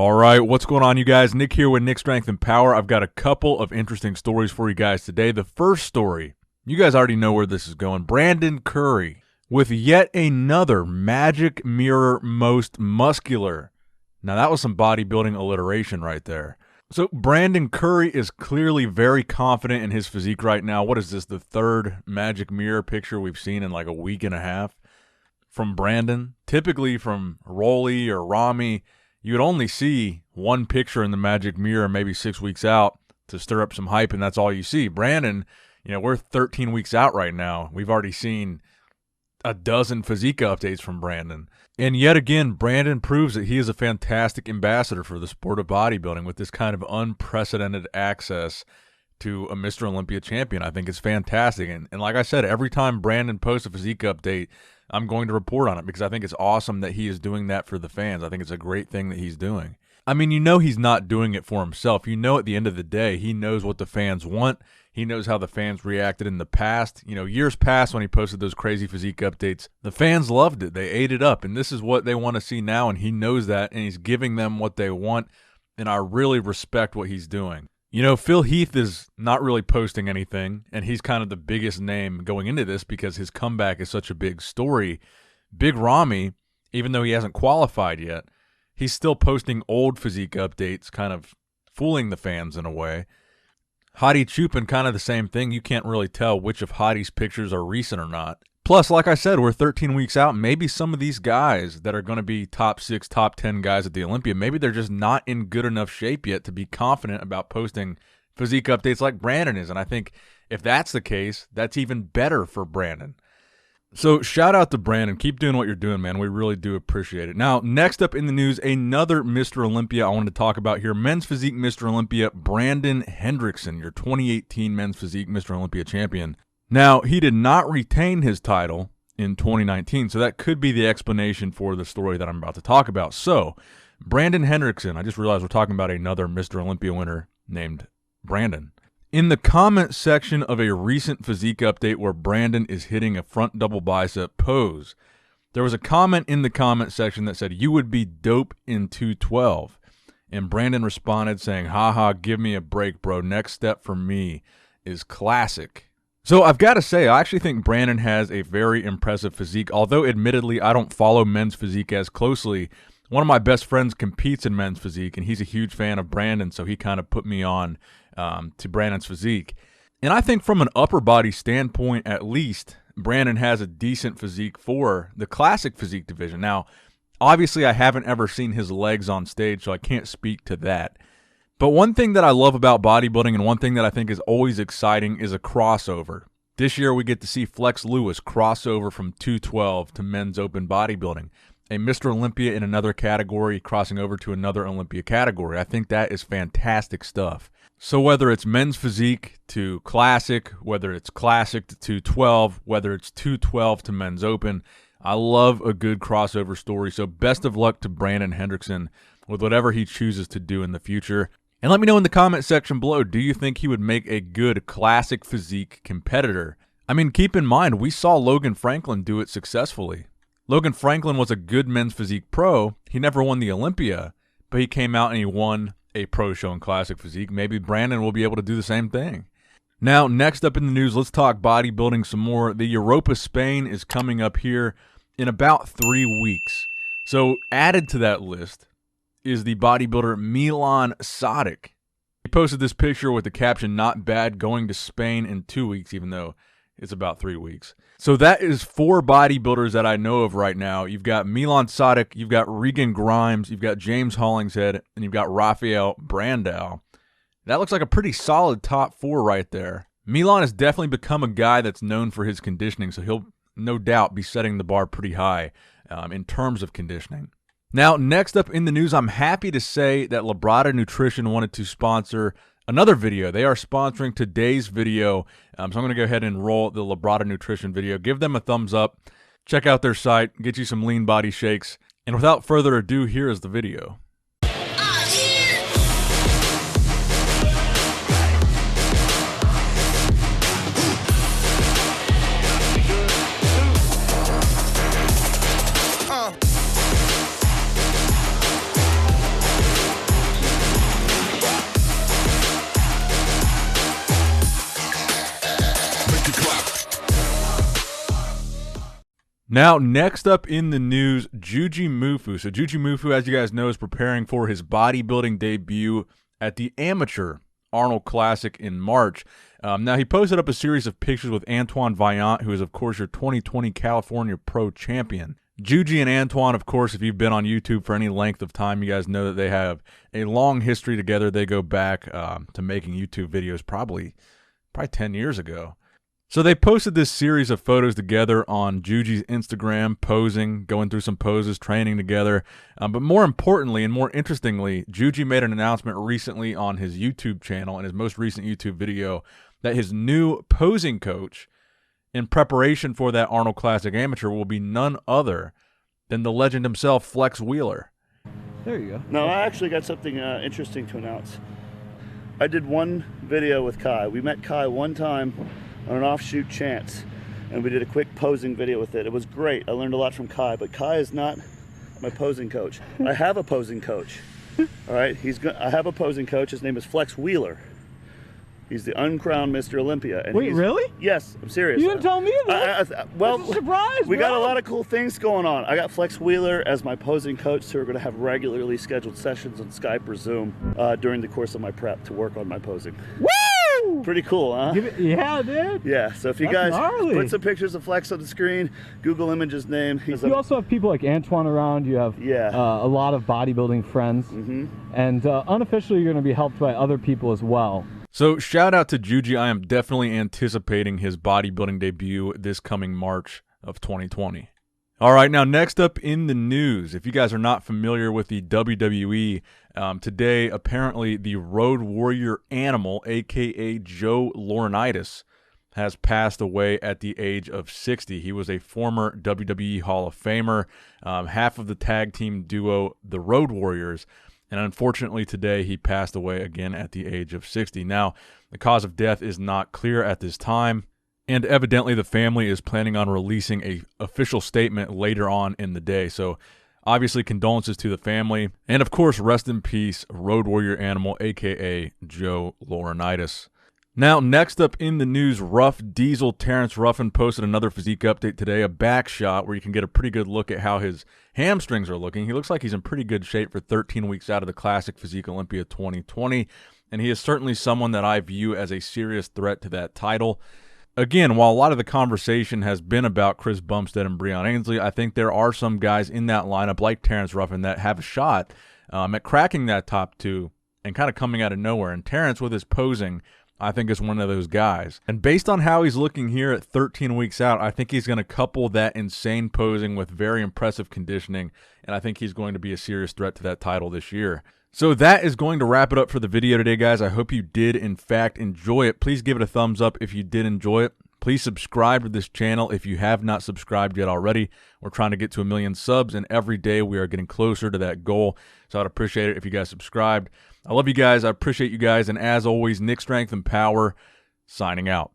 All right, what's going on, you guys? Nick here with Nick Strength and Power. I've got a couple of interesting stories for you guys today. The first story, you guys already know where this is going. Brandon Curry with yet another Magic Mirror Most Muscular. Now, that was some bodybuilding alliteration right there. So, Brandon Curry is clearly very confident in his physique right now. What is this, the third Magic Mirror picture we've seen in like a week and a half from Brandon? Typically from Rolly or Rami, you would only see one picture in the Magic Mirror maybe 6 weeks out to stir up some hype, and that's all you see. Brandon, we're 13 weeks out right now. We've already seen a dozen physique updates from Brandon. And yet again, Brandon proves that he is a fantastic ambassador for the sport of bodybuilding with this kind of unprecedented access to a Mr. Olympia champion. I think it's fantastic. And like I said, every time Brandon posts a physique update, I'm going to report on it because I think it's awesome that he is doing that for the fans. I think it's a great thing that he's doing. I mean, he's not doing it for himself. At the end of the day, he knows what the fans want. He knows how the fans reacted in the past. Years past when he posted those crazy physique updates, the fans loved it. They ate it up, and this is what they want to see now, and he knows that, and he's giving them what they want, and I really respect what he's doing. Phil Heath is not really posting anything, and he's kind of the biggest name going into this because his comeback is such a big story. Big Rami, even though he hasn't qualified yet, he's still posting old physique updates, kind of fooling the fans in a way. Hadi Chupin, kind of the same thing. You can't really tell which of Hadi's pictures are recent or not. Plus, like I said, we're 13 weeks out. Maybe some of these guys that are going to be top 6, top 10 guys at the Olympia, maybe they're just not in good enough shape yet to be confident about posting physique updates like Brandon is. And I think if that's the case, that's even better for Brandon. So shout out to Brandon. Keep doing what you're doing, man. We really do appreciate it. Now, next up in the news, another Mr. Olympia I wanted to talk about here. Men's Physique Mr. Olympia, Brandon Hendrickson, your 2018 Men's Physique Mr. Olympia champion. Now, he did not retain his title in 2019, so that could be the explanation for the story that I'm about to talk about. So, Brandon Hendrickson, I just realized we're talking about another Mr. Olympia winner named Brandon. In the comment section of a recent physique update where Brandon is hitting a front double bicep pose, there was a comment in the comment section that said, "You would be dope in 212." And Brandon responded saying, "Haha, give me a break, bro. Next step for me is classic." So I've got to say, I actually think Brandon has a very impressive physique. Although admittedly, I don't follow men's physique as closely. One of my best friends competes in men's physique, and he's a huge fan of Brandon, so he kind of put me on to Brandon's physique. And I think from an upper body standpoint, at least, Brandon has a decent physique for the classic physique division. Now, obviously, I haven't ever seen his legs on stage, so I can't speak to that. But one thing that I love about bodybuilding and one thing that I think is always exciting is a crossover. This year, we get to see Flex Lewis crossover from 212 to men's open bodybuilding. A Mr. Olympia in another category crossing over to another Olympia category. I think that is fantastic stuff. So whether it's men's physique to classic, whether it's classic to 212, whether it's 212 to men's open, I love a good crossover story. So best of luck to Brandon Hendrickson with whatever he chooses to do in the future. And let me know in the comment section below, do you think he would make a good classic physique competitor? I mean, keep in mind, we saw Logan Franklin do it successfully. Logan Franklin was a good men's physique pro. He never won the Olympia, but he came out and he won a pro show in classic physique. Maybe Brandon will be able to do the same thing. Now, next up in the news, let's talk bodybuilding some more. The Europa Spain is coming up here in about 3 weeks. So added to that list is the bodybuilder Milan Sadek. He posted this picture with the caption, "Not bad, going to Spain in 2 weeks," even though it's about 3 weeks. So that is 4 bodybuilders that I know of right now. You've got Milan Sadek, you've got Regan Grimes, you've got James Hollingshead, and you've got Rafael Brandao. That looks like a pretty solid top 4 right there. Milan has definitely become a guy that's known for his conditioning, so he'll no doubt be setting the bar pretty high in terms of conditioning. Now, next up in the news, I'm happy to say that Labrada Nutrition wanted to sponsor another video. They are sponsoring today's video. So I'm going to go ahead and roll the Labrada Nutrition video. Give them a thumbs up. Check out their site. Get you some lean body shakes. And without further ado, here is the video. Now, next up in the news, Juji Mufu. So Juji Mufu, as you guys know, is preparing for his bodybuilding debut at the Amateur Arnold Classic in March. Now, he posted up a series of pictures with Antoine Vaillant, who is, of course, your 2020 California Pro Champion. Juji and Antoine, of course, if you've been on YouTube for any length of time, you guys know that they have a long history together. They go back to making YouTube videos probably 10 years ago. So they posted this series of photos together on Juji's Instagram, posing, going through some poses, training together. But more importantly and more interestingly, Juji made an announcement recently on his YouTube channel in his most recent YouTube video that his new posing coach in preparation for that Arnold Classic Amateur will be none other than the legend himself, Flex Wheeler. There you go. No, I actually got something interesting to announce. I did one video with Kai. We met Kai one time on an offshoot chance, and we did a quick posing video with it. It was great. I learned a lot from Kai, but Kai is not my posing coach. I have a posing coach. All right, I have a posing coach. His name is Flex Wheeler. He's the uncrowned Mr. Olympia. And wait, really? Yes, I'm serious. You didn't tell me that. Well, that's a surprise, we got a lot of cool things going on. I got Flex Wheeler as my posing coach, so we're going to have regularly scheduled sessions on Skype or Zoom during the course of my prep to work on my posing. Woo! Pretty cool, huh? Yeah, dude. Yeah, so if you That's guys gnarly. put some pictures of Flex on the screen, Google image his name. You also have people like Antoine around. You have a lot of bodybuilding friends. And unofficially, you're going to be helped by other people as well. So shout out to Juji. I am definitely anticipating his bodybuilding debut this coming March of 2020. All right, now next up in the news, if you guys are not familiar with the WWE, today apparently the Road Warrior Animal, a.k.a. Joe Laurinaitis, has passed away at the age of 60. He was a former WWE Hall of Famer, half of the tag team duo, the Road Warriors, and unfortunately today he passed away again at the age of 60. Now, the cause of death is not clear at this time, and evidently the family is planning on releasing an official statement later on in the day. So obviously condolences to the family, and of course rest in peace, Road Warrior Animal, aka Joe Laurinaitis. Now, next up in the news, Ruff Diesel Terrence Ruffin posted another physique update today, a back shot where you can get a pretty good look at how his hamstrings are looking. He looks like he's in pretty good shape for 13 weeks out of the Classic Physique Olympia 2020, and he is certainly someone that I view as a serious threat to that title. Again, while a lot of the conversation has been about Chris Bumstead and Breon Ainsley, I think there are some guys in that lineup like Terrence Ruffin that have a shot at cracking that top two and kind of coming out of nowhere. And Terrence, with his posing, I think is one of those guys. And based on how he's looking here at 13 weeks out, I think he's going to couple that insane posing with very impressive conditioning, and I think he's going to be a serious threat to that title this year. So that is going to wrap it up for the video today, guys. I hope you did, in fact, enjoy it. Please give it a thumbs up if you did enjoy it. Please subscribe to this channel if you have not subscribed yet already. We're trying to get to 1 million subs, and every day we are getting closer to that goal. So I'd appreciate it if you guys subscribed. I love you guys. I appreciate you guys. And as always, Nick Strength and Power signing out.